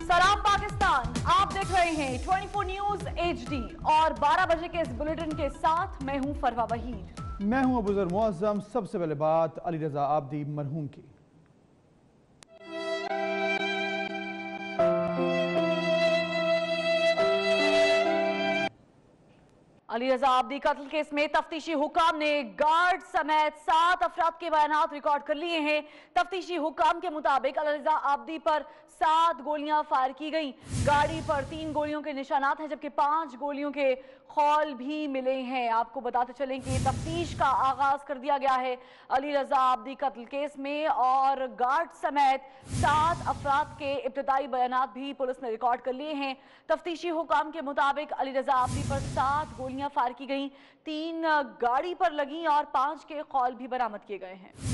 सलाम पाकिस्तान, आप देख रहे हैं 24 न्यूज HD और 12 बजे के इस बुलेटिन के साथ मैं हूं फरवा वहीद। मैं हूं अबूजर मुअज्जम। सबसे पहले बात अली रजा आब्दी मरहूम की। अली रजा आब्दी कत्ल केस में तफ्तीशी हुकाम ने गार्ड समेत 7 अफराद के बयानात रिकॉर्ड कर लिए हैं। तफ्तीशी हुकाम के मुताबिक अली रजा आब्दी पर 7 गोलियां फायर की गई। गाड़ी पर 3 गोलियों के निशानात हैं, जबकि 5 गोलियों के खौल भी मिले हैं। आपको बताते चलें कि तफ्तीश का आगाज कर दिया गया है अली रजा आब्दी कत्ल केस में और गार्ड समेत 7 अफराद के इब्तदाई बयानात भी पुलिस ने रिकॉर्ड कर लिए हैं। तफ्तीशी हुकाम के मुताबिक अली रजा आब्दी पर 7 गोलियां फायर की गई, 3 गाड़ी पर लगी और 5 के खौल भी बरामद किए गए हैं।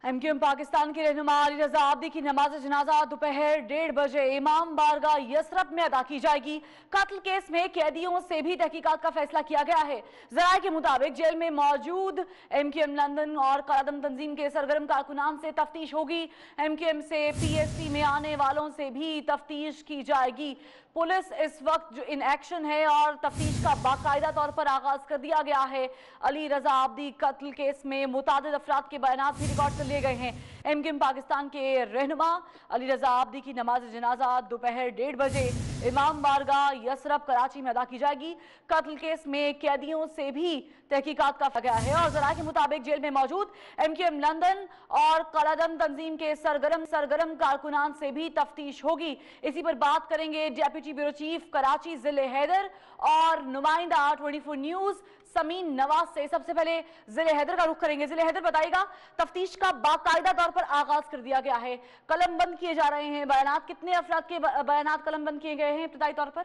MQM पाकिस्तान के रहनुमा अली रजा आब्दी की नमाज जनाजा दोपहर 1:30 बजे इमाम बारगाह यसरब में अदा की जाएगी। कत्ल केस में कैदियों से भी तहकीकात का फैसला किया गया है। जराये के मुताबिक जेल में मौजूद MQM लंदन और कालादम तंजीम के सरगर्म कारकुनान से तफ्तीश होगी। MQM से PSC में आने वालों से भी तफ्तीश की जाएगी। पुलिस इस वक्त जो इन एक्शन है और तफ्तीश का बाकायदा तौर पर आगाज कर दिया गया है। अली रजा आब्दी कत्ल केस में मुतादिद अफराद के बयानात भी रिकॉर्ड कर लिए गए हैं। MQM पाकिस्तान के रहनुमा अली रजा आब्दी की नमाज जनाजा दोपहर 1:30 बजे इमाम बारगाह यसरब कराची में अदा की जाएगी। कत्ल केस में कैदियों से भी तहकीकात का गया है और जराये के मुताबिक जेल में मौजूद MQM लंदन और कालादम तंजीम के सरगर्म कारकुनान से भी तफ्तीश होगी। इसी पर बात करेंगे डेप्यूटी ब्यूरो चीफ कराची जिले हैदर और नुमाइंदा 24 न्यूज समीन नवाज से। सबसे पहले जिले हैदर का रुख करेंगे। जिले हैदर बताइएगा, तफ्तीश का बाकायदा तौर पर आगाज कर दिया गया है, कलम बंद किए जा रहे हैं बयानात, कितने अफराद के बयानात कलम बंद किए गए हैं इब्तिदाई तौर पर?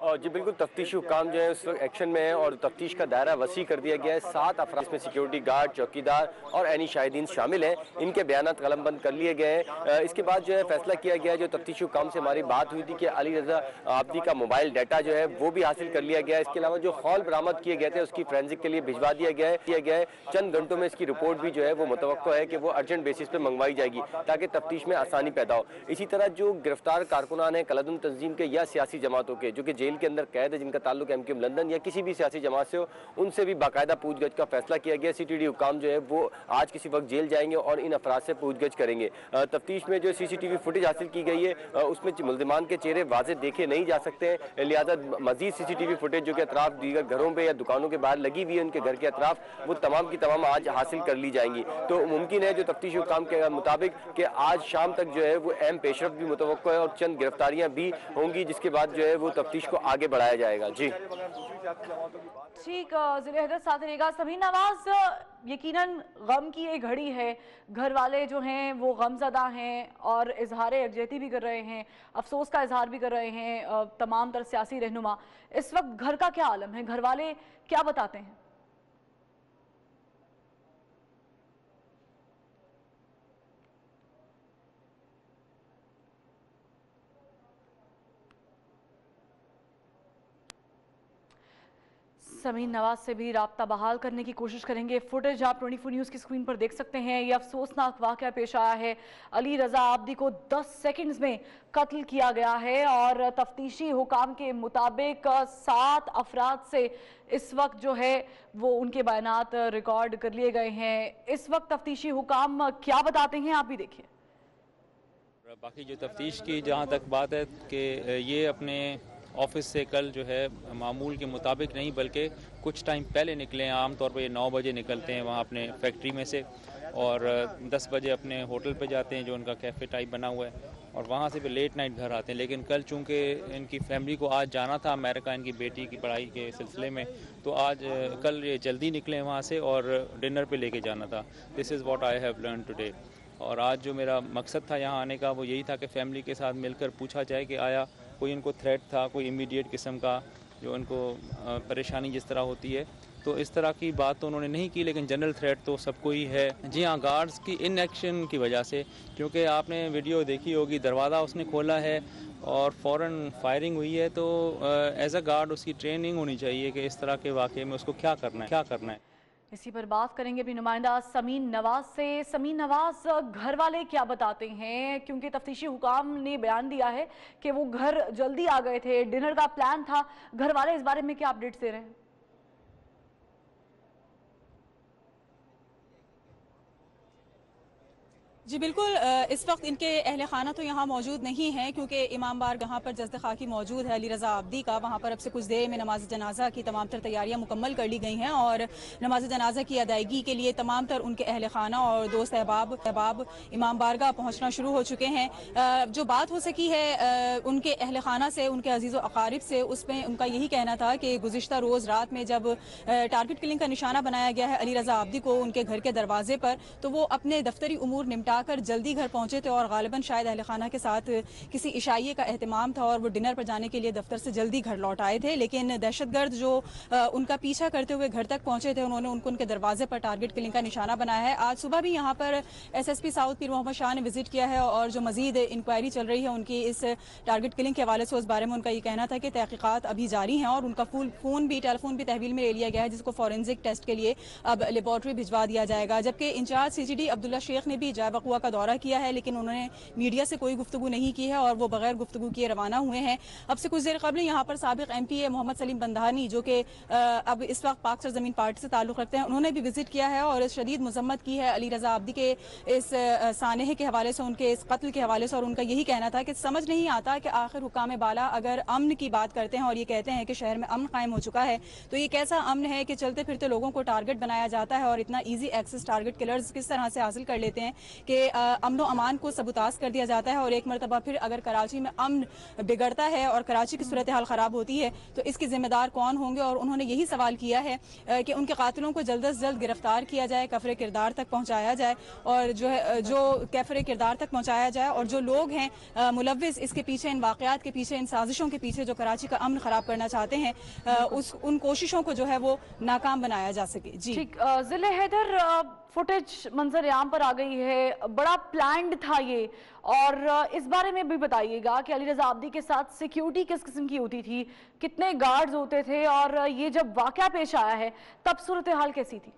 जी बिल्कुल, तफ्तीशी हुकाम जो है उस वक्त एक्शन में है और तफ्तीश का दायरा वसी कर दिया गया है। 7 अफराद में सिक्योरिटी गार्ड, चौकीदार और ऐनी शाहिदीन शामिल हैं। इनके बयानात कलमबंद कर लिए गए हैं। इसके बाद जो है फैसला किया गया है, जो तफ्तीशी हुकाम से हमारी बात हुई थी कि अली रजा आब्दी का मोबाइल डाटा जो है वो भी हासिल कर लिया गया है। इसके अलावा जो खौल बरामद किए गए थे उसकी फोरेंसिक के लिए भिजवा दिया गया है। चंद घंटों में इसकी रिपोर्ट भी जो है वो मुतवक्को है कि वो अर्जेंट बेसिस पर मंगवाई जाएगी ताकि तफ्तीश में आसानी पैदा हो। इसी तरह जो गिरफ्तार कारकुनान है कलादम तंजीम के या सियासी जमातों के जो कि जेल के अंदर कैद है, जिनका ताल्लुक MQM लंदन या किसी भी सियासी जमात से हो, उनसे भी बाकायदा पूछगछ का फैसला किया गया। CTD हुकाम जो है वो आज किसी वक्त जेल जाएंगे और इन अफराद से पूछगछ करेंगे। तफ्तीश में जो CCTV फुटेज हासिल की गई है उसमें मुल्जिमान के चेहरे वाज़े देखे नहीं जा सकते हैं, लिहाजा मजीद CCTV फुटेज जो कि अतराफ दीगर घरों पर या दुकानों के बाहर लगी हुई है उनके घर के अतराफ, वो तमाम की तमाम आज हासिल कर ली जाएंगी। तो मुमकिन है जो तफ्तीशी हुकाम के मुताबिक कि आज शाम तक जो है वो अहम पेशरफ भी मुतवक्को है और चंद गिरफ्तारियां भी होंगी, जिसके बाद जो है वो तफ्तीश को आगे बढ़ाया जाएगा। जी ठीक, जिले हैदर साथ रहेगा। समीन नवाज, यकीनन गम की ये घड़ी है, घर वाले जो हैं वो गमज़दा हैं और इजहार यकजहती भी कर रहे हैं, अफसोस का इजहार भी कर रहे हैं तमाम तर सियासी रहनुमा। इस वक्त घर का क्या आलम है, घर वाले क्या बताते हैं? समीन नवाज से भी राब्ता बहाल करने की कोशिश करेंगे। फुटेज आप 24 न्यूज़ की स्क्रीन पर देख सकते हैं। ये अफसोसनाक वाक़या पेश आया है। अली रजा आब्दी को 10 सेकंड्स में कत्ल किया गया है और तफ्तीशी हुकाम के मुताबिक 7 अफराद से इस वक्त जो है वो उनके बयानात रिकॉर्ड कर लिए गए हैं। इस वक्त तफ्तीशी हुकाम क्या बताते हैं आप भी देखिए। बाकी जो तफ्तीश की जहाँ तक बात है कि ये अपने ऑफिस से कल जो है मामूल के मुताबिक नहीं बल्कि कुछ टाइम पहले निकले हैं। आमतौर पर ये 9 बजे निकलते हैं वहाँ अपने फैक्ट्री में से और 10 बजे अपने होटल पे जाते हैं जो उनका कैफ़े टाइप बना हुआ है और वहाँ से भी लेट नाइट घर आते हैं। लेकिन कल चूँकि इनकी फैमिली को आज जाना था अमेरिका इनकी बेटी की पढ़ाई के सिलसिले में, तो आज कल ये जल्दी निकले वहाँ से और डिनर पे लेके जाना था। This is what I have learn today. और आज जो मेरा मकसद था यहाँ आने का वो यही था कि फैमिली के साथ मिलकर पूछा जाए कि आया कोई इनको थ्रेट था, कोई इमीडिएट किस्म का जो इनको परेशानी जिस तरह होती है तो इस तरह की बात तो उन्होंने नहीं की, लेकिन जनरल थ्रेट तो सबको ही है। जी हाँ, गार्ड्स की इनएक्शन की वजह से, क्योंकि आपने वीडियो देखी होगी, दरवाज़ा उसने खोला है और फ़ौरन फायरिंग हुई है। तो एज अ गार्ड उसकी ट्रेनिंग होनी चाहिए कि इस तरह के वाक़े में उसको क्या करना है। इसी पर बात करेंगे भी नुमाइंदा समीन नवाज से। समीन नवाज, घर वाले क्या बताते हैं, क्योंकि तफ्तीशी हुकाम ने बयान दिया है कि वो घर जल्दी आ गए थे, डिनर का प्लान था, घर वाले इस बारे में क्या अपडेट्स दे रहे हैं? जी बिल्कुल, इस वक्त इनके अहले खाना तो यहाँ मौजूद नहीं है, क्योंकि इमाम बार जहाँ पर जज़्द खाकी मौजूद है अली रज़ा आब्दी का, वहाँ पर अब से कुछ देर में नमाज जनाजा की तमाम तर तैयारियाँ मुकम्मल कर ली गई हैं और नमाज जनाजा की अदायगी के लिए तमाम तर उनके अहले खाना और दोस्त अहबाब इमाम बारगाह पहुँचना शुरू हो चुके हैं। जो बात हो सकी है उनके अहले खाना से, उनके अजीज़ व अकारिब से, उसमें उनका यही कहना था कि गुज़िश्ता रोज़ रात में जब टारगेट किलिंग का निशाना बनाया गया है अली रज़ा आब्दी को उनके घर के दरवाजे पर, तो वो अपने दफ्तरी उमूर निपटा कर जल्दी घर पहुंचे थे और गालिबन शायद अहले खाना के साथ किसी इशाइये का एहतमाम था और वो डिनर पर जाने के लिए दफ्तर से जल्दी घर लौट आए थे। लेकिन दहशतगर्द जो उनका पीछा करते हुए घर तक पहुंचे थे, उन्होंने उनके दरवाजे पर टारगेट किलिंग का निशाना बनाया है। आज सुबह भी यहाँ पर SSP साउथ पीर मोहम्मद शाह ने विजिट किया है और जो मजीद इंक्वायरी चल रही है उनकी इस टारगेट किलिंग के हवाले से, उस बारे में उनका ये कहना था कि तहकीकात अभी जारी हैं और उनका टेलीफोन भी तहवील में ले लिया गया है, जिसको फॉरेंसिक टेस्ट के लिए अब लेबॉर्ट्री भिजवा दिया जाएगा। जबकि इंचार्ज CGD अब्दुल्ला शेख ने भी जाय वक़ुआ का दौरा किया है, लेकिन उन्होंने मीडिया से कोई गुफ्तगू नहीं की है और वो बगैर गुफ्तगू किए रवाना हुए हैं। अब से कुछ देर कबल यहाँ पर साबिक MPA मोहम्मद सलीम बंधानी, जो कि अब इस वक्त पाक सरजमीन पार्टी से ताल्लुक़ रखते हैं, उन्होंने भी विजिट किया है और शदीद मजम्मत की है अली रज़ा आब्दी के इस सानहे के हवाले से, उनके इस कत्ल के हवाले से। और उनका यही कहना था कि समझ नहीं आता कि आखिर हुकाम बाला अगर अमन की बात करते हैं और ये कहते हैं कि शहर में अमन कायम हो चुका है, तो ये कैसा अमन है कि चलते फिरते लोगों को टारगेट बनाया जाता है और इतना ईजी एक्सेस टारगेट किलर्स किस तरह से हासिल कर लेते हैं कि अमन अमान को सबुताज कर दिया जाता है। और एक मरतबा फिर अगर कराची में अमन बिगड़ता है और कराची की सूरत हाल ख़राब होती है तो इसके जिम्मेदार कौन होंगे। और उन्होंने यही सवाल किया है कि उनके कातिलों को जल्द से जल्द गिरफ्तार किया जाए, कफरे किरदार तक पहुँचाया जाए और जो कफरे किरदार तक पहुँचाया जाए और जो लोग हैं मुलव्विस इसके पीछे, इन वाक़यात के पीछे, इन साजिशों के पीछे जो कराची का अमन ख़राब करना चाहते हैं, उन कोशिशों को जो है वो नाकाम बनाया जा सके। जी ठीक, ज़िले हैदर, फुटेज मंजर आम पर आ गई है, बड़ा प्लान्ड था ये, और इस बारे में भी बताइएगा कि अली रज़ा आब्दी के साथ सिक्योरिटी किस किस्म की होती थी, कितने गार्ड्स होते थे और ये जब वाक़या पेश आया है तब सूरत हाल कैसी थी?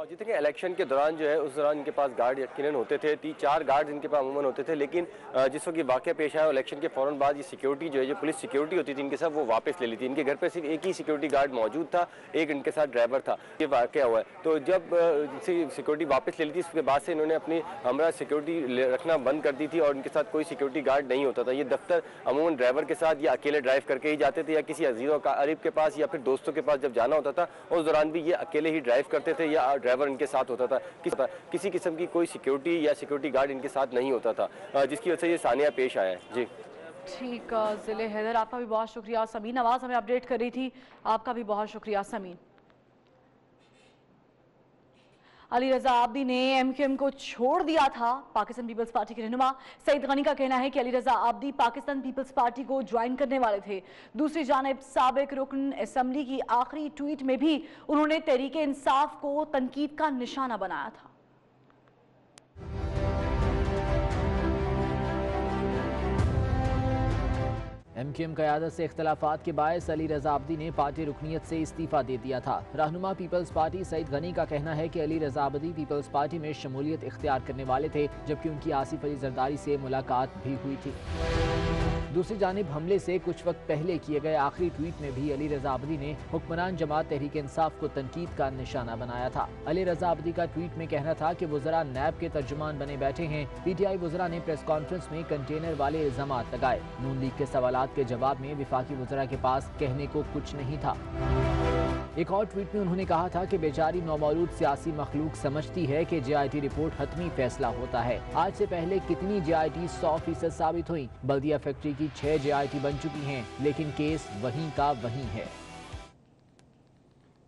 जितने इलेक्शन के दौरान जो है उस दौरान इनके पास गार्ड यकीनन होते थे, 3-4 गार्ड इनके पास अमूमन होते थे। लेकिन जिस वक्त ये वाक़या पेश आया इलेक्शन के फ़ौरन बाद, ये सिक्योरिटी जो है, जो पुलिस सिक्योरिटी होती थी इनके साथ, वो वापस ले ली थी। इनके घर पे सिर्फ एक ही सिक्योरिटी गार्ड मौजूद था, एक इनके साथ ड्राइवर था। ये वाक़या हुआ है, तो जब सिक्योरिटी वापस ले ली थी उसके बाद से इन्होंने अपनी हमरा सिक्योरिटी रखना बंद कर दी थी और इनके साथ कोई सिक्योरिटी गार्ड नहीं होता था। ये दफ्तर अमूमन ड्राइवर के साथ या अकेले ड्राइव करके ही जाते थे या किसी अजीज़ व अरीब के पास या फिर दोस्तों के पास जब जाना होता था उस दौरान भी ये अकेले ही ड्राइव करते थे या ड्राइवर इनके साथ होता था। किसी किस्म की कोई सिक्योरिटी या सिक्योरिटी गार्ड इनके साथ नहीं होता था, जिसकी वजह से ये सानिया पेश आया है। जी ठीक, ज़िले हैदर, आपका भी बहुत शुक्रिया। समीन नवाज हमें अपडेट कर रही थी, आपका भी बहुत शुक्रिया समीन। अली रज़ा आब्दी ने MQM को छोड़ दिया था। पाकिस्तान पीपल्स पार्टी के रहनुमा सईद गनी का कहना है कि Ali Raza Abdi Pakistan peoples party को ज्वाइन करने वाले थे। दूसरी जानिब साबिक रुकन असम्बली की आखिरी ट्वीट में भी उन्होंने तहरीके इंसाफ को तनकीद का निशाना बनाया था। MQM क़यादत से इख्तलाफात के बायस अली रज़ा आब्दी ने पार्टी रुकनीत से इस्तीफ़ा दे दिया था। रहनुमा पीपल्स पार्टी सईद गनी का कहना है कि Ali Raza Abdi peoples party में शमूलियत इख्तियार करने वाले थे, जबकि उनकी आसिफ अली जरदारी से मुलाकात भी हुई थी। दूसरी जानिब हमले से कुछ वक्त पहले किए गए आखिरी ट्वीट में भी अली रज़ा आब्दी ने हुक्मरान जमात तहरीक इंसाफ को तनकीद का निशाना बनाया था। अली रज़ा आब्दी का ट्वीट में कहना था कि वुज़रा नैब के तर्जुमान बने बैठे हैं। PTI वुज़रा ने प्रेस कॉन्फ्रेंस में कंटेनर वाले इल्ज़ामात लगाए। नून लीग के सवालात के जवाब में विफाकी वुज़रा के पास कहने को कुछ नहीं था। एक और ट्वीट में उन्होंने कहा था कि बेचारी नौमौलूद सियासी मखलूक समझती है कि JIT रिपोर्ट हतमी फैसला होता है। आज से पहले कितनी JIT 100% साबित हुई। बल्दिया फैक्ट्री की 6 JIT बन चुकी हैं, लेकिन केस वहीं का वहीं है।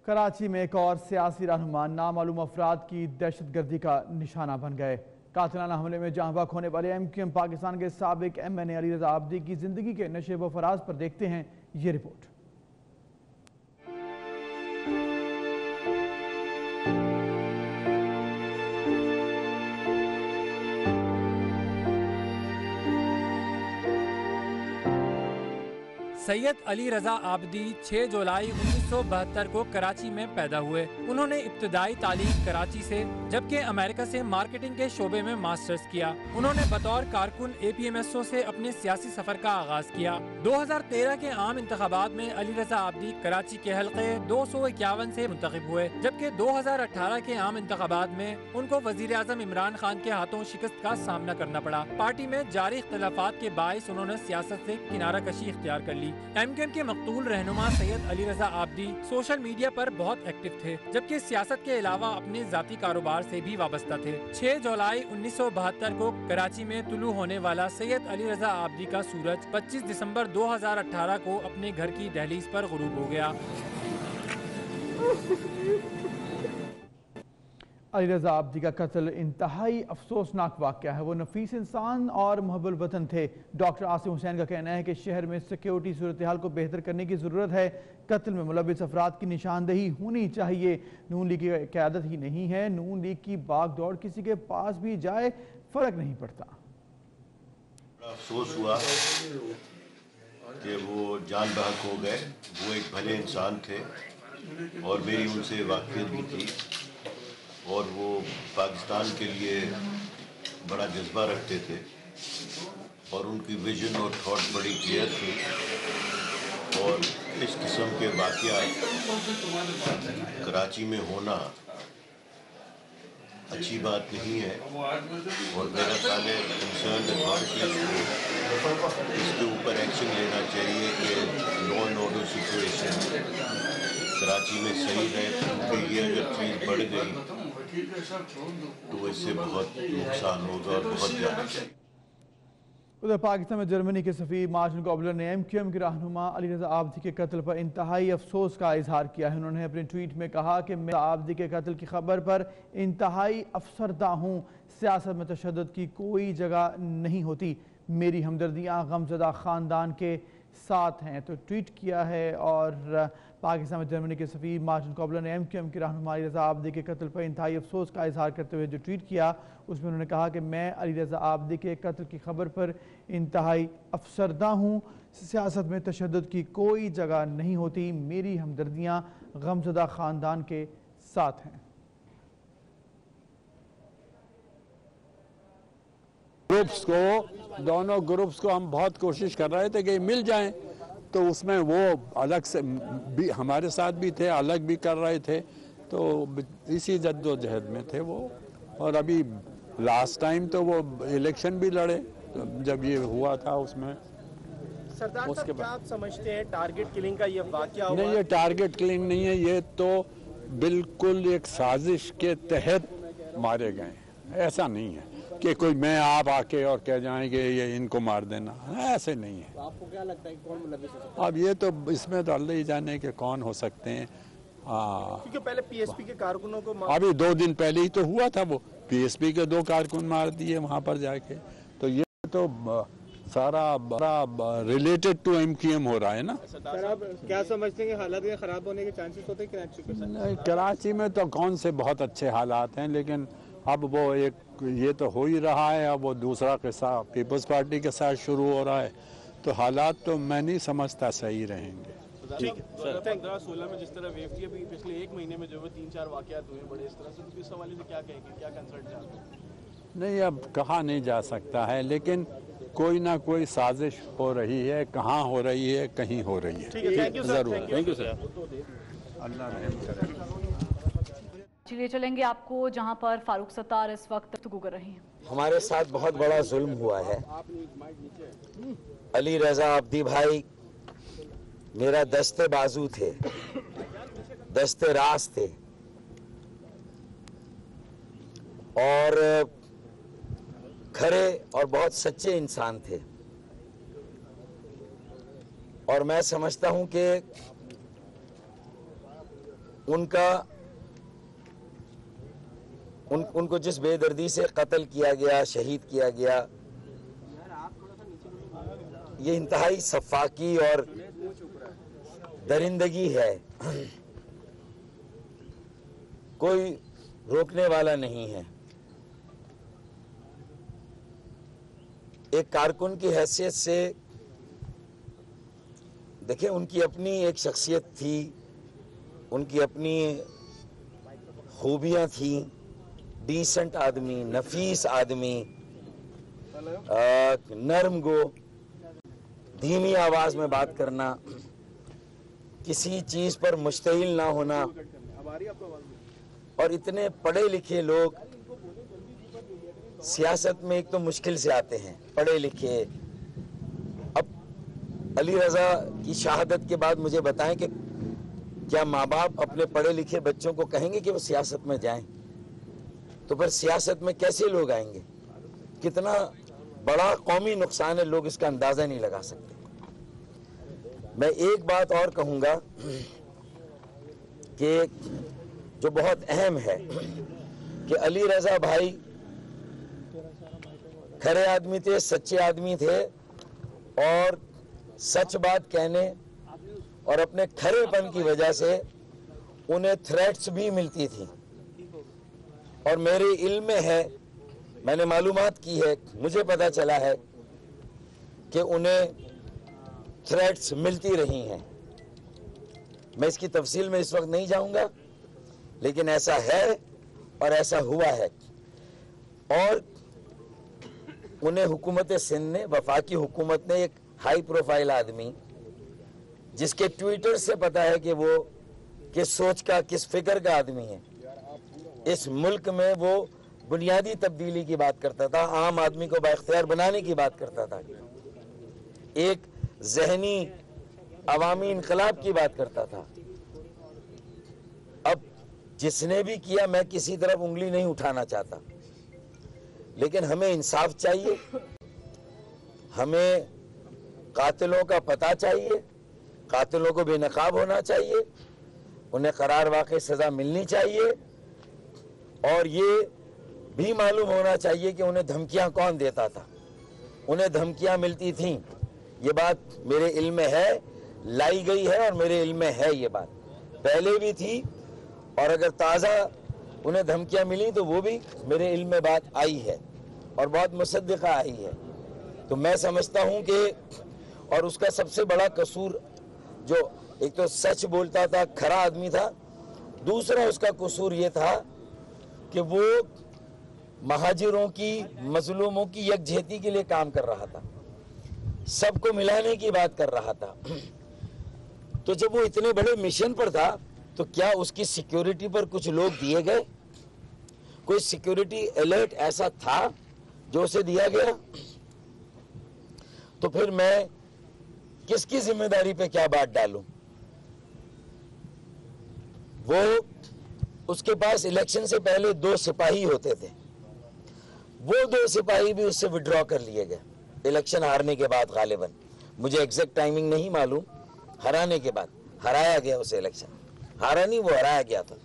कराची में एक और सियासी रहनुमा नामालूम अफराद की दहशतगर्दी का निशाना बन गए। कातिलाना हमले में जहाँ बहक होने वाले MQM पाकिस्तान के साबिक MNA अली रज़ा आब्दी की जिंदगी के नशे व फराज पर देखते हैं ये रिपोर्ट। सैयद अली रजा आबदी 6 जुलाई 1972 को कराची में पैदा हुए। उन्होंने इब्तदाई तालीम कराची से जबकि अमेरिका से मार्केटिंग के शोबे में मास्टर्स किया। उन्होंने बतौर कारकुन APMSO से अपने सियासी सफर का आगाज किया। 2013 के आम इंतखाबात में अली रजा आबदी कराची के हल्के 251 से मुंतखब हुए, जबकि 2018 के आम इंतखाबात में उनको वजीर आजम इमरान खान के हाथों शिकस्त का सामना करना पड़ा। पार्टी में जारी इख्तलाफात के बाइस उन्होंने सियासत से किनारा कशी इख्तियार कर ली। MQM के मकतूल रहनुमा सैयद अली रजा आबदी सोशल मीडिया पर बहुत एक्टिव थे, जबकि सियासत के अलावा अपने जाती कारोबार से भी वाबस्ता थे। 6 जुलाई 1972 को कराची में तुलू होने वाला सैयद अली रजा आबदी का सूरज 25 दिसंबर 2018 को अपने घर की दहलीज पर गुरूब हो गया। अली रजा आबदी का कत्ल इंतहाई अफसोसनाक वाक़या है। वो नफीस इंसान और महबूब वतन थे। डॉक्टर आसिम हुसैन का कहना है कि शहर में सिक्योरिटी सूरत हाल को बेहतर करने की ज़रूरत है। कत्ल में मुलविस अफराद की निशानदेही होनी चाहिए। नून लीग की क़यादत ही नहीं है, नून लीग की भाग दौड़ किसी के पास भी जाए फ़र्क नहीं पड़ता। अफसोस हुआ कि वो जान बहक हो गए। वो एक भले इंसान थे और मेरी उनसे वाक़ियत भी थी और वो पाकिस्तान के लिए बड़ा जज्बा रखते थे और उनकी विजन और थॉट बड़ी क्लियर थी। और इस किस्म के वाक़यात कराची में होना अच्छी बात नहीं है और मेरा ख्याल है कंसर्न अथॉरिटीज़ को इसके ऊपर एक्शन लेना चाहिए कि law and order situation Karachi में सही रहे, क्योंकि ये अगर चीज़ बढ़ गई तो इससे बहुत नुकसान होगा और बहुत ज़्यादा। उधर पाकिस्तान में जर्मनी के सफ़ीर मार्टिन कॉबलर ने MQM के रहनुमा अली रजा आबदी के कत्ल पर इंतहाई अफसोस का इजहार किया है। उन्होंने अपने ट्वीट में कहा कि मैं आबदी के कत्ल की खबर पर इंतहाई अफसरदा हूँ। सियासत में तशद्दुद की कोई जगह नहीं होती। मेरी हमदर्दियाँ गमज़दा ख़ानदान के साथ हैं, तो ट्वीट किया है। और पाकिस्तान में जर्मनी के सफ़ीर मार्टिन कॉबलर ने MQM के रहनुमा अली रजा आबदी के कत्ल पर इंतहाई अफसोस का इजहार करते हुए जो ट्वीट किया उसमें उन्होंने कहा कि मैं अली रजा आबदी के कत्ल की खबर पर इंतहाई अफसरदा हूँ। सियासत में तशद्दुद की कोई जगह नहीं होती। मेरी हमदर्दियाँ गमज़दा ख़ानदान के साथ हैं। ग्रुप्स को, दोनों ग्रुप्स को हम बहुत कोशिश कर रहे थे कि मिल जाएं, तो उसमें वो अलग से भी हमारे साथ भी थे, अलग भी कर रहे थे, तो इसी जद्दोजहद में थे वो। और अभी लास्ट टाइम तो वो इलेक्शन भी लड़े, तो जब ये हुआ था उसमें। सरदार साहब, क्या आप समझते हैं टारगेट किलिंग का ये वाकया हुआ? नहीं, ये टारगेट किलिंग नहीं है, ये तो बिल्कुल एक साजिश के तहत मारे गए। ऐसा नहीं है कि कोई मैं आप आके और कह जाएंगे ये इनको मार देना, ऐसे नहीं है। तो आपको क्या लगता है कौन मुलविस हो सकता है? अब ये तो इसमें तो अल्लाह ही जाने के कौन हो सकते हैं। क्योंकि पहले PSP के कारकुनों को अभी 2 दिन पहले ही तो हुआ था, वो PSP के 2 कारकुन मार दिए वहाँ पर जाके। तो ये तो सारा रिलेटेड टू MQM हो रहा है ना। सर, आप क्या समझते हैं कि हालात के खराब होने के चांसेस होते हैं कराची के? नहीं, कराची में तो कौन से बहुत अच्छे हालात हैं, लेकिन अब वो एक ये तो हो ही रहा है, अब वो दूसरा किस्सा पीपल्स पार्टी के साथ शुरू हो रहा है, तो हालात तो मैं नहीं समझता सही रहेंगे। ठीक है सर। 15-16 में जिस तरह वेव थी, अभी पिछले 1 महीने में जो है 3-4 वाकयात हुए बड़े इस तरह से, तो इस हवाले से क्या कहेंगे, क्या कंसर्न चाहते हैं? नहीं, अब कहा नहीं जा सकता है, लेकिन कोई ना कोई साजिश हो रही है। कहाँ हो रही है, कहीं हो रही है। ठीक है, thank you sir. Thank you sir. Allah रहम करे। चलिए चलेंगे आपको जहां पर फारूक सत्तार इस वक्त गुफ्तगू कर रहे हैं। हमारे साथ बहुत बड़ा जुल्म हुआ है। अली रजा आबदी भाई मेरा दस्ते बाजू थे, दस्ते राज थे और खरे और बहुत सच्चे इंसान थे। और मैं समझता हूं कि उनको जिस बेदर्दी से कत्ल किया गया, शहीद किया गया, ये इंतहाई सफाकी और दरिंदगी है। कोई रोकने वाला नहीं है। एक कारकुन की हैसियत से देखिए, उनकी अपनी एक शख्सियत थी, उनकी अपनी खूबियाँ थी, डिसेंट आदमी, नफीस आदमी, नरम गो, धीमी आवाज में बात करना, किसी चीज पर मुश्तइल ना होना, और इतने पढ़े लिखे लोग सियासत में एक तो मुश्किल से आते हैं, पढ़े लिखे। अब अली रजा की शहादत के बाद मुझे बताएं कि क्या माँ बाप अपने पढ़े लिखे बच्चों को कहेंगे कि वो सियासत में जाएं? तो फिर सियासत में कैसे लोग आएंगे? कितना बड़ा कौमी नुकसान है, लोग इसका अंदाजा नहीं लगा सकते। मैं एक बात और कहूंगा कि जो बहुत अहम है कि अली रजा भाई खरे आदमी थे, सच्चे आदमी थे, और सच बात कहने और अपने खरेपन की वजह से उन्हें थ्रेट्स भी मिलती थी। और मेरे इल्म में है, मैंने मालूमात की है, मुझे पता चला है कि उन्हें थ्रेट्स मिलती रही हैं। मैं इसकी तफसील में इस वक्त नहीं जाऊंगा, लेकिन ऐसा है और ऐसा हुआ है। और उन्हें हुकूमत सिंध ने, वफाकी हुकूमत ने, एक हाई प्रोफाइल आदमी जिसके ट्विटर से पता है कि वो किस सोच का, किस फिक्र का आदमी है, इस मुल्क में वो बुनियादी तब्दीली की बात करता था, आम आदमी को बाइख्तियार बनाने की बात करता था, एक जहनी अवामी इनकलाब की बात करता था। अब जिसने भी किया, मैं किसी तरफ उंगली नहीं उठाना चाहता, लेकिन हमें इंसाफ चाहिए, हमें कातिलों का पता चाहिए, कातिलों को बेनकाब होना चाहिए, उन्हें करार वाक़ई सज़ा मिलनी चाहिए, और ये भी मालूम होना चाहिए कि उन्हें धमकियां कौन देता था। उन्हें धमकियां मिलती थीं, ये बात मेरे इल्म में है, लाई गई है और मेरे इल्म में है, ये बात पहले भी थी, और अगर ताज़ा उन्हें धमकियां मिली तो वो भी मेरे इल्म में बात आई है और बहुत मुसद्दिक़ा आई है। तो मैं समझता हूं कि, और उसका सबसे बड़ा कसूर, जो एक तो सच बोलता था, खरा आदमी था, दूसरा उसका कसूर ये था कि वो महाजिरों की, मजलूमों की यकजहती के लिए काम कर रहा था, सबको मिलाने की बात कर रहा था। तो जब वो इतने बड़े मिशन पर था, तो क्या उसकी सिक्योरिटी पर कुछ लोग दिए गए? कोई सिक्योरिटी अलर्ट ऐसा था जो उसे दिया गया? तो फिर मैं किसकी जिम्मेदारी पे क्या बात डालूं? वो, उसके पास इलेक्शन से पहले 2 सिपाही होते थे, वो 2 सिपाही भी उससे विड्रॉ कर लिए गए इलेक्शन हारने के बाद, गालिबन, मुझे एग्जैक्ट टाइमिंग नहीं मालूम, हराने के बाद हराया गया उसे, इलेक्शन हारा नहीं, वो हराया गया था।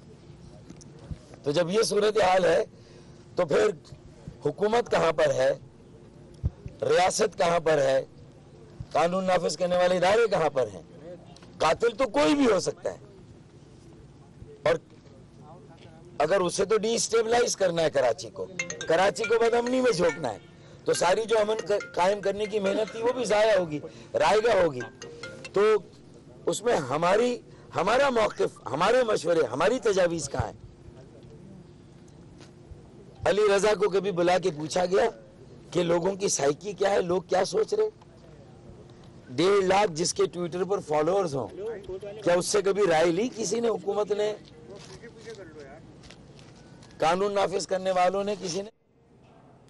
तो जब ये सूरत हाल है, तो फिर हुकूमत कहां पर है, रियासत कहां पर है, कानून नाफिज करने वाले इदारे कहां पर हैं? कातिल तो कोई भी हो सकता है, और अगर उसे तो डिस्टेबलाइज करना है कराची को बदअमनी में झोंकना है, तो सारी जो अमन कायम करने की मेहनत थी वो भी जाया होगी, रायगा होगी। तो उसमें हमारा मौक़िफ़, हमारे मशवरे, हमारी तजावीज़ कहाँ है? अली रजा को कभी बुला के पूछा गया कि लोगों की साइकी क्या है, लोग क्या सोच रहे? 1.5 लाख जिसके ट्विटर पर फॉलोअर्स हों, क्या उससे कभी राय ली किसी ने? हुकूमत ने, कानून नाफिज करने वालों ने, किसी ने?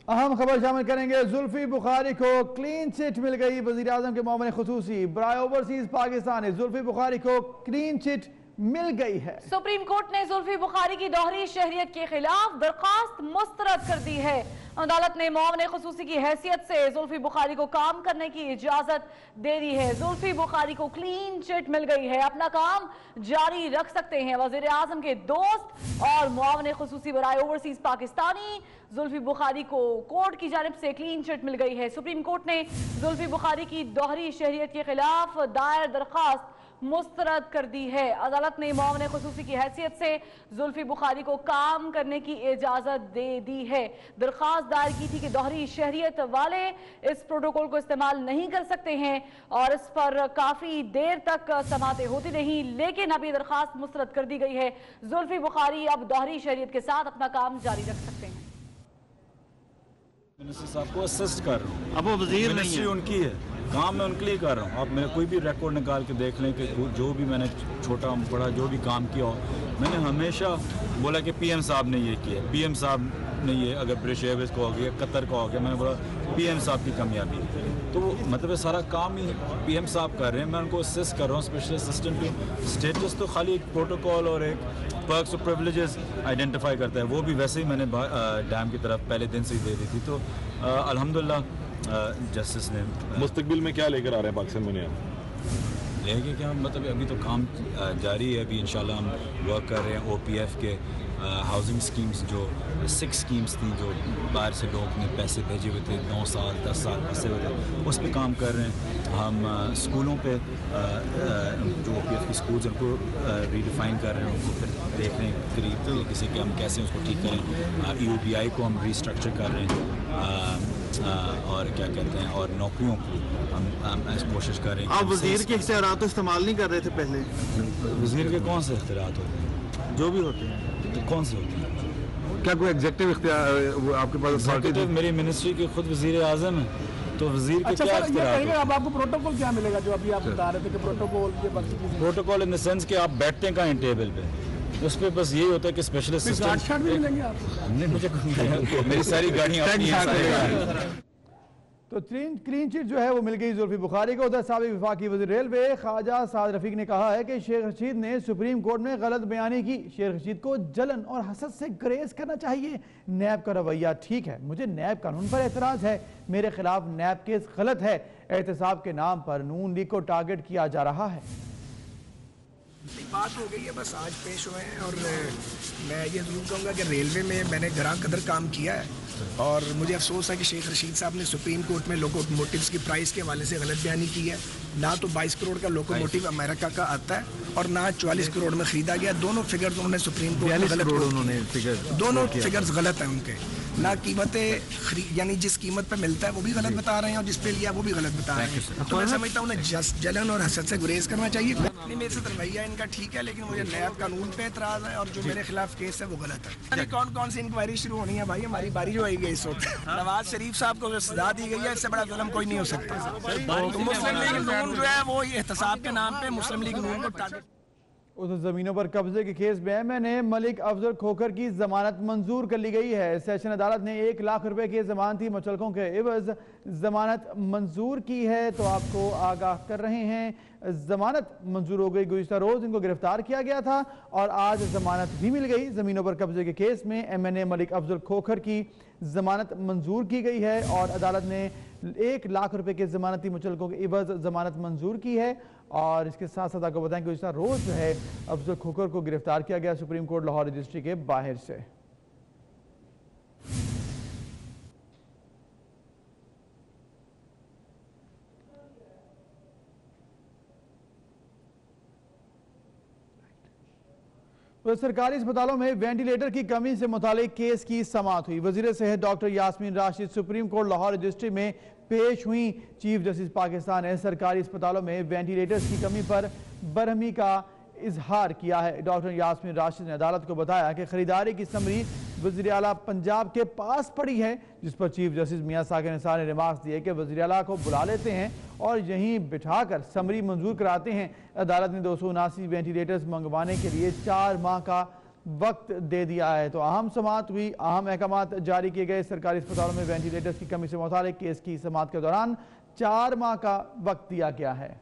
अहम खबर शामिल करेंगे। जुल्फी बुखारी को क्लीन चिट मिल गई। वजीर आजम के मामले खुसूसी बराए ओवरसीज पाकिस्तान, जुल्फी बुखारी को क्लीन चिट मिल गई है। सुप्रीम कोर्ट ने जुल्फी बुखारी की दोहरी शहरियत के खिलाफ दरखास्त मुस्तरद कर दी है। अदालत ने मामले खुसूसी की हैसियत से जुल्फी बुखारी को काम करने की इजाजत दे दी है। जुल्फी बुखारी को क्लीन चिट मिल गई है, अपना काम जारी रख सकते हैं। वजीर आजम के दोस्त और मुआवन खुसूसी बराए ओवरसीज पाकिस्तानी जुल्फी बुखारी को कोर्ट की जानिब से क्लीन चिट मिल गई है। सुप्रीम कोर्ट ने जुल्फी बुखारी की दोहरी शहरियत के खिलाफ दायर दरखास्त मुस्तरद कर दी है। अदालत ने मुआविन खुसूसी की हैसियत से जुल्फी बुखारी को काम करने की इजाजत दे दी है। दरख्वास्त दायर की थी कि दोहरी शहरियत वाले इस प्रोटोकॉल को इस्तेमाल नहीं कर सकते हैं और इस पर काफी देर तक समातें होती रही, लेकिन अब ये दरख्वास्त मुस्तरद कर दी गई है। जुल्फी बुखारी अब दोहरी शहरियत के साथ अपना काम जारी रख सकते हैं। मिनिस्टर साहब को असिस्ट कर रहा हूँ। अब वो वजीर नहीं है, उनकी है, काम मैं उनके लिए कर रहा हूँ। आप मेरा कोई भी रिकॉर्ड निकाल के देख लें कि जो भी मैंने छोटा बड़ा जो भी काम किया हो, मैंने हमेशा बोला कि पीएम साहब ने ये किया, पीएम साहब ने ये, अगर ब्रिटिश एयरवेज को हो गया, कतर का हो गया, मैंने बोला पीएम साहब की कामयाबी। तो मतलब ये सारा काम ही पीएम साहब कर रहे हैं, मैं उनको असिस्ट कर रहा हूँ। स्पेशल असिस्टेंट की स्टेटस तो खाली एक प्रोटोकॉल और एक पर्क्स और प्रिविलेजेस आइडेंटिफाई करता है, वो भी वैसे ही मैंने डैम की तरफ पहले दिन से ही दे दी थी। तो अल्हम्दुलिल्लाह जस्टिस ने मुस्तकबिल में क्या लेकर आ रहे हैं पाकिस्तान में आप? लेंगे क्या, मतलब अभी तो काम जारी है, अभी इंशाल्लाह हम वर्क कर रहे हैं OPF के हाउसिंग स्कीम्स, जो 6 स्कीम्स थी जो बाहर से लोग ने पैसे भेजे हुए थे, 9 साल 10 साल फंसे हुए थे, उस पर काम कर रहे हैं। हम स्कूलों पे जो OPF के स्कूल्स उनको रीडिफाइन कर रहे हैं, उनको फिर देख रहे हैं करीब तरीके से कि हम कैसे उसको ठीक करें। EOBI को हम रीस्ट्रक्चर कर रहे हैं और क्या कहते हैं, और नौकरियों को हम ऐसी कोशिश कर रहे हैं। आप वज़ीर के इख्तियारात तो इस्तेमाल नहीं कर रहे थे पहले? वज़ीर के कौन से इख्तियारात होते हैं? जो भी होते हैं। तो कौन से होते हैं? क्या कोई एग्जेक्टिव इख्तियार आपके पास? एग्जेक्टिव मेरी मिनिस्ट्री के खुद वज़ीर आज़म है, तो वज़ीर के क्या इख्तियार? अब आपको प्रोटोकॉल क्या मिलेगा जो अभी आप बता रहे थे कि प्रोटोकॉल इन द सेंस कि आप बैठते हैं कहाँ टेबल पे, उस पर बस यही होता है कि स्पेशलिस्ट हमने मुझे मेरी सारी गाड़ियाँ अपनी हैं। तो क्लीन चिट जो है वो मिल गई जुल्फी बुखारी को। उधर साबिक वफाकी वज़ीर रेलवे ख्वाजा साद रफीक ने कहा है कि शेख रशीद ने सुप्रीम कोर्ट में गलत बयानी की। शेख रशीद को जलन और हसद से ग्रेज करना चाहिए। नैब का रवैया ठीक है, मुझे नैब कानून पर एतराज़ है, मेरे खिलाफ नैब केस गलत है, एहतसाब के नाम पर नून लीग को टारगेट किया जा रहा है। बात हो गई है, बस आज पेश हुए हैं। और मैं ये ज़रूर कहूँगा कि रेलवे में मैंने ग्रां कदर काम किया है और मुझे अफसोस है कि शेख रशीद साहब ने सुप्रीम कोर्ट में लोकोमोटिव्स की प्राइस के हवाले से गलत बयानी की है। ना तो 22 करोड़ का लोकोमोटिव अमेरिका का आता है और ना 44 करोड़ में ख़रीदा गया। दोनों फिगर्स उन्होंने सुप्रीम कोर्ट में गलत, दोनों फिगर्स गलत हैं उनके। ना कीमतें यानी जिस कीमत पे मिलता है वो भी गलत बता रहे हैं और जिस पे लिया वो भी गलत बता रहे हैं। तो मैं समझता हूँ उन्हें जलन और हसद से गुरेज करना चाहिए। नहीं, मेरे से रवैया इनका ठीक है, लेकिन मुझे नैब कानून पे एतराज़ है और जो मेरे खिलाफ केस है वो गलत है। कौन कौन सी इंक्वायरी शुरू होनी है भाई, हमारी बारी जो आई गई इस वक्त। नवाज शरीफ साहब को जो सजा दी गई है, इससे बड़ा जुल्म कोई नहीं हो सकता। तो मुस्लिम लीग नून जो है वो एहतसाब के नाम पे मुस्लिम लीग नून को टारगेट। उस जमीनों पर कब्जे के केस में MNA मलिक अफजल खोखर की जमानत मंजूर कर ली गई है। सेशन अदालत ने 1 लाख रुपए की जमानती मुचलकों के एवज जमानत मंजूर की है। तो आपको आगाह कर रहे हैं, जमानत मंजूर हो गई। गुज़िश्ता रोज इनको गिरफ्तार किया गया था और आज जमानत भी मिल गई। जमीनों पर कब्जे के केस में MNA मलिक अफजल खोखर की जमानत मंजूर की गई है और अदालत ने 1 लाख रुपए के जमानती मुचलकों के एवज जमानत मंजूर की है। और इसके साथ साथ आपको बताएं कि गुज़िश्ता रोज जो है अफजल खोखर को गिरफ्तार किया गया सुप्रीम कोर्ट लाहौर रजिस्ट्री के बाहर से। तो सरकारी अस्पतालों में वेंटिलेटर की कमी से मुतालिक केस की समाअत हुई। वजीर सेहत doctor Yasmin Rashid supreme court Lahore registry में पेश हुई। चीफ जस्टिस पाकिस्तान ने सरकारी अस्पतालों में वेंटिलेटर्स की कमी पर बरहमी का इजहार किया है। डॉक्टर यास्मीन राशिद ने अदालत को बताया कि खरीदारी की समरी वज़ीर आला पंजाब के पास पड़ी है, जिस पर चीफ जस्टिस मियां साकिर निसार ने रिमार्क्स दिए कि वज़ीर आला को बुला लेते हैं और यहीं बिठाकर समरी मंजूर कराते हैं। अदालत ने 279 वेंटिलेटर्स मंगवाने के लिए 4 माह का वक्त दे दिया है। तो अहम समाअत हुई, अहम अहकामात जारी किए गए। सरकारी अस्पतालों में वेंटिलेटर्स की कमी से मुतालिक केस की समाअत के दौरान 4 माह का वक्त दिया गया है।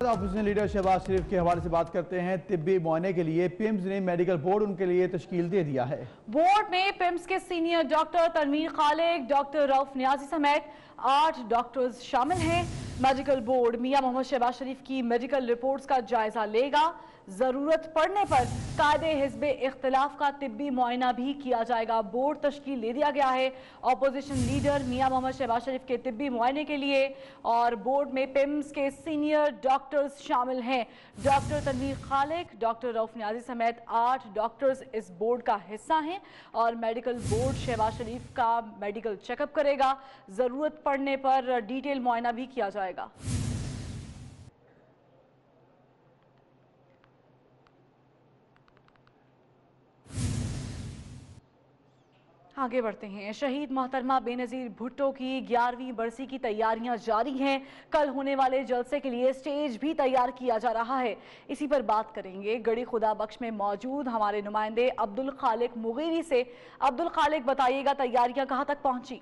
ऑपोजिशन लीडर शहबाज शरीफ के हवाले से बात करते हैं। तिब्बी मुआयने के लिए पिम्स ने मेडिकल बोर्ड उनके लिए तश्कील दे दिया है। बोर्ड में पिम्स के सीनियर डॉक्टर तनवीर खालिक, डॉक्टर रऊफ नियाजी समेत 8 डॉक्टर्स शामिल हैं। मेडिकल बोर्ड मियां मोहम्मद शहबाज शरीफ की मेडिकल रिपोर्ट्स का जायजा लेगा। जरूरत पड़ने पर कायदे हिस्बे इख्तिलाफ का तिब्बी मुआयना भी किया जाएगा। बोर्ड तश्कील दे दिया गया है ऑपोजिशन लीडर मियां मोहम्मद शहबाज शरीफ के तिब्बी मुआयने के लिए, और बोर्ड में पिम्स के सीनियर डॉक्टर्स शामिल हैं। डॉक्टर तनवीर खालिक, डॉक्टर रऊफ नियाजी समेत 8 डॉक्टर्स इस बोर्ड का हिस्सा हैं और मेडिकल बोर्ड शहबाज शरीफ का मेडिकल चेकअप करेगा। जरूरत पड़ने पर डिटेल मुआयना भी किया जाएगा। आगे बढ़ते हैं। शहीद मोहतरमा बेनज़ीर भुट्टो की 11वीं बरसी की तैयारियां जारी हैं। कल होने वाले जलसे के लिए स्टेज भी तैयार किया जा रहा है। इसी पर बात करेंगे गड़ी खुदा बख्श में मौजूद हमारे नुमाइंदे अब्दुल खालिक मुगीरी से। अब्दुल खालिक, बताइएगा तैयारियां कहां तक पहुंची?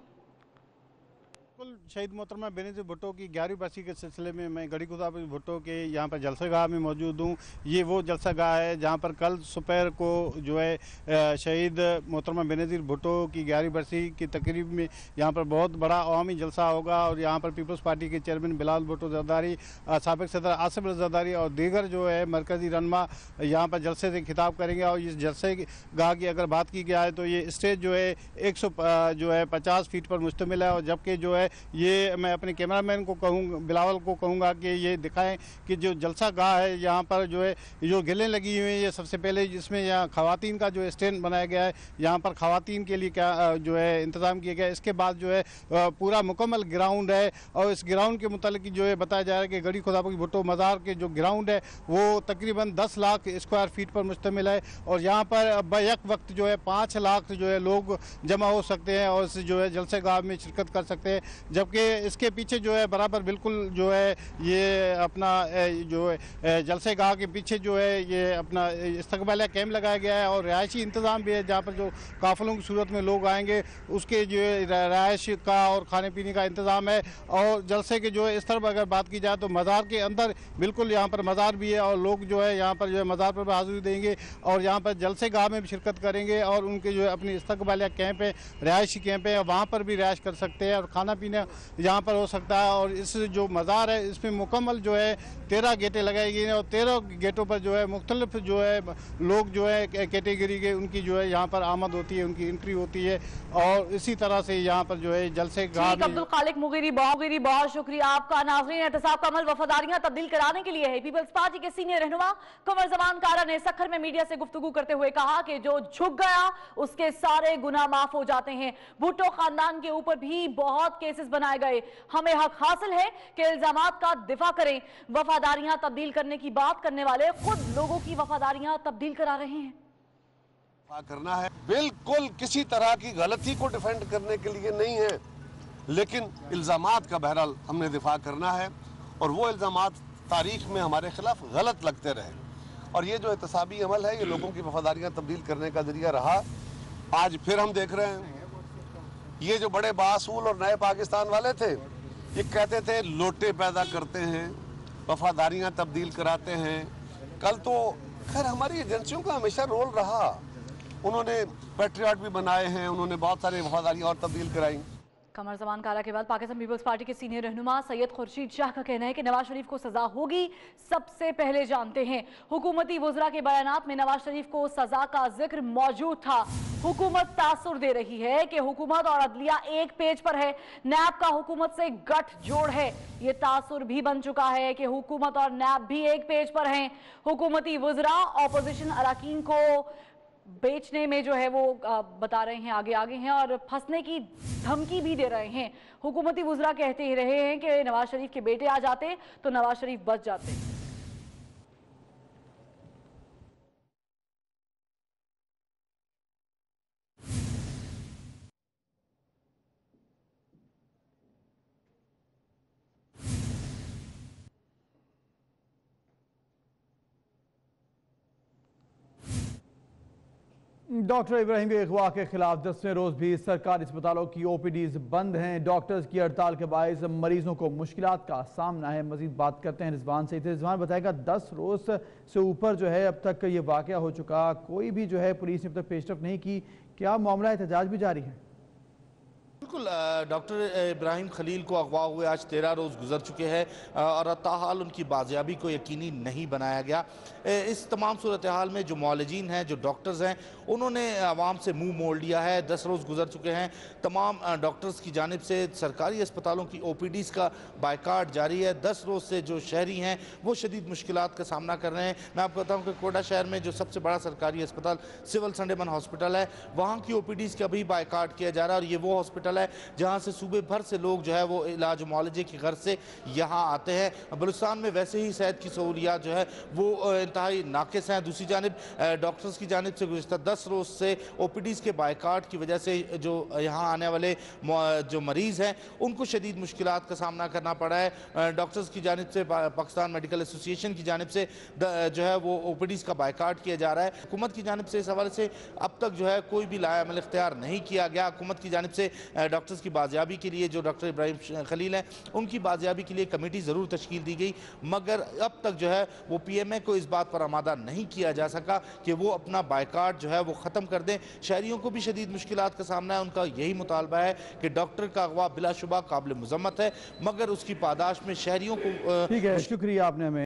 शहीद मोहतरमा बेनज़ीर भुट्टो की 11वीं बरसी के सिलसिले में मैं गड़ी खुदा भुट्टो के यहाँ पर जलसागाह में मौजूद हूँ। ये वो जलसागाह है जहाँ पर कल दोपहर को जो है शहीद मोहतरमा बेनज़ीर भुट्टो की 11वीं बरसी की तकरीब में यहाँ पर बहुत बड़ा अवामी जलसा होगा और यहाँ पर पीपल्स पार्टी के चेयरमैन बिलाल भुट्टो ज़रदारी, साबिक़ सदर आसिफ ज़रदारी और दीगर जो है मरकज़ी रहनुमा यहाँ पर जलसे से खिताब करेंगे। और इस जलसे गाह की अगर बात की जाए तो ये स्टेज जो है 150 फीट पर मुश्तमिल है, और जबकि जो है ये मैं अपने कैमरामैन को बिलावल को कहूँगा कि ये दिखाएं कि जो जलसा गाह है यहाँ पर जो है जो गिलें लगी हुई हैं, ये सबसे पहले जिसमें यहाँ ख़वातीन का जो स्टैंड बनाया गया है, यहाँ पर ख़वातीन के लिए क्या जो है इंतज़ाम किया गया है। इसके बाद जो है पूरा मुकम्मल ग्राउंड है और इस ग्राउंड के मुतालिक जो है बताया जा रहा है कि गड़ी खुदा बख्श भुट्टो मज़ार के जो ग्राउंड है वो तकरीबन 10 लाख स्क्वायर फीट पर मुश्तमिल है और यहाँ पर बैक वक्त जो है 5 लाख जो है लोग जमा हो सकते हैं और इस जो है जलसे गाह में शिरकत कर सकते हैं। जबकि इसके पीछे जो है बराबर बिल्कुल जो है ये अपना जो है जलसे गाह के पीछे जो है ये अपना इस्तकबालिया कैंप लगाया गया है और रिहायशी इंतज़ाम भी है जहाँ पर जो काफ़िलों की सूरत में लोग आएंगे उसके जो है रिहाइश का और खाने पीने का इंतज़ाम है। और जलसे के जो है इस तरफ अगर बात की जाए तो मज़ार के अंदर बिल्कुल यहाँ पर मज़ार भी है और लोग जो है यहाँ पर जो है मज़ार पर भी हाज़िरी देंगे और यहाँ पर जलसे गाह में भी शिरकत करेंगे और उनके जो है अपनी इस्तकबालिया कैंप है, रिहायशी कैंप है, वहाँ पर भी रिहाइश कर सकते हैं और खाना पीना यहाँ पर हो सकता है। और इस जो मज़ार है इसमें मुकम्मल जो है 13 गेटें लगाई गई हैं और 13 गेटों पर जो है मुख्तलिफ जो है लोग जो है कैटेगरी के उनकी जो है यहाँ पर आमद होती है, उनकी एंट्री होती है और इसी तरह से यहाँ पर जो है जलसे गाह। अब्दुल खालिक मुगीरी बहुत शुक्रिया आपका। नाज़रीन, एहतसाब का अमल वफादारियां तब्दील कराने के लिए है। पीपल्स पार्टी के सीनियर रहनुमा कमर जमान कारा ने सखर में मीडिया से गुफ्तगू करते हुए कहा कि जो झुक गया उसके सारे गुनाह माफ हो जाते हैं। भुट्टो खानदान के ऊपर भी बहुत केसेस बनाए गए, हमें हक हासिल है कि इल्जामात का दिफा करें। वफादारियां तब्दील करने की बात करने वाले खुद लोगों की वफादारियां तब्दील करा रहे हैं। करना है बिल्कुल किसी तरह की गलती को डिफेंड करने के लिए नहीं है, लेकिन इल्जामात का बहरहाल हमने दिफा करना है और वो इल्जामात तारीख में हमारे खिलाफ गलत लगते रहे और ये जो एहतसाबी अमल है ये लोगों की वफादारियां तब्दील करने का जरिया रहा। आज फिर हम देख रहे हैं ये जो बड़े बासूल और नए पाकिस्तान वाले थे ये कहते थे लोटे पैदा करते हैं, वफादारियां तब्दील कराते हैं। कल तो खैर हमारी एजेंसियों का हमेशा रोल रहा, उन्होंने पैट्रियट भी बनाए हैं, उन्होंने बहुत सारे वफादारियां और तब्दील कराई। कमर जमान कारा के बाद पाकिस्तान पीपल्स पार्टी के सीनियर रहनुमा सैयद खुर्शीद शाह का कहना है कि नवाज शरीफ को सजा होगी सबसे पहले जानते हैं। हुकूमती वुज़रा के बयानात में नवाज शरीफ को सजा का जिक्र मौजूद था। हुकूमत तासुर दे रही है कि हुकूमत और अदलिया एक पेज पर है, नैब का हुकूमत से गठजोड़ है। ये तासुर भी बन चुका है कि हुकूमत और नैब भी एक पेज पर हैं। हुकूमती वुज़रा ऑपोजिशन अराकीन को बेचने में जो है वो बता रहे हैं आगे हैं और फंसने की धमकी भी दे रहे हैं। हुकूमती वुज़रा कहते ही रहे हैं कि नवाज शरीफ के बेटे आ जाते तो नवाज शरीफ बच जाते। डॉक्टर इब्राहिम के अगवा के खिलाफ 10वें रोज भी सरकारी अस्पतालों की ओपीडीज बंद हैं। डॉक्टर्स की हड़ताल के बायस मरीजों को मुश्किलात का सामना है। मजीद बात करते हैं रिजवान से। रिजवान बताएगा 10 रोज से ऊपर जो है अब तक ये वाकया हो चुका, कोई भी जो है पुलिस ने अब तक पेशरफ नहीं की, क्या मामला एहतजाज भी जारी है? बिल्कुल, डॉक्टर इब्राहिम खलील को अगवा हुए आज 13 रोज़ गुजर चुके हैं और ताहाल उनकी बाजियाबी को यकीनी नहीं बनाया गया। इस तमाम सूरत हाल में जो मौलजीन हैं, जो डॉक्टर्स हैं, उन्होंने आवाम से मुंह मोड़ लिया है। 10 रोज़ गुजर चुके हैं। तमाम डॉक्टर्स की जानिब से सरकारी अस्पतालों की OPDs का बायकाट जारी है। 10 रोज़ से जो शहरी हैं वो शदीद मुश्किलात का सामना कर रहे हैं। मैं आपको बताऊँ कि कोटा शहर में जो सबसे बड़ा सरकारी अस्पताल सिविल संडेमन हॉस्पिटल है, वहाँ की OPDs का भी बायकाट किया जा रहा है। और ये वो हॉस्पिटल है जहाँ से सूबे भर से लोग जो है वो इलाज मुआलजे की गर्ज से यहाँ आते हैं। बलूचिस्तान में वैसे ही सेहत की सहूलियात जो है वो इंतहाई नाकिस हैं। दूसरी जानिब डॉक्टर्स की जानिब से गुज़िश्ता 10 रोज़ से OPDs के बायकाट की वजह से जो यहाँ आने वाले जो मरीज़ हैं उनको शदीद मुश्किलात का सामना करना पड़ा है। डॉक्टर्स की जानिब से पाकिस्तान मेडिकल एसोसिएशन की जानिब से जो है वो OPDs का बायकाट किया जा रहा है। हुकूमत की जानिब से इस हवाले से अब तक जो है कोई भी लायामल इख्तियार नहीं किया गया। हुकूमत की जानिब से डॉक्टर्स की बाजियाबी के लिए, जो डॉक्टर इब्राहिम खलील हैं उनकी बाजियाबी के लिए कमेटी ज़रूर तश्कील दी गई, मगर अब तक जो है वो PMA को इस बात पर आमादा नहीं किया जा सका कि वो अपना बायकाट जो है वो ख़त्म कर दें। शहरियों को भी शदीद मुश्किलात का सामना है। उनका यही मुतालबा है कि डॉक्टर का अगवा बिलाशुबा काबिल मज़म्मत है, मगर उसकी पादाश में शहरियों को ठीक है, शुक्रिया आपने हमें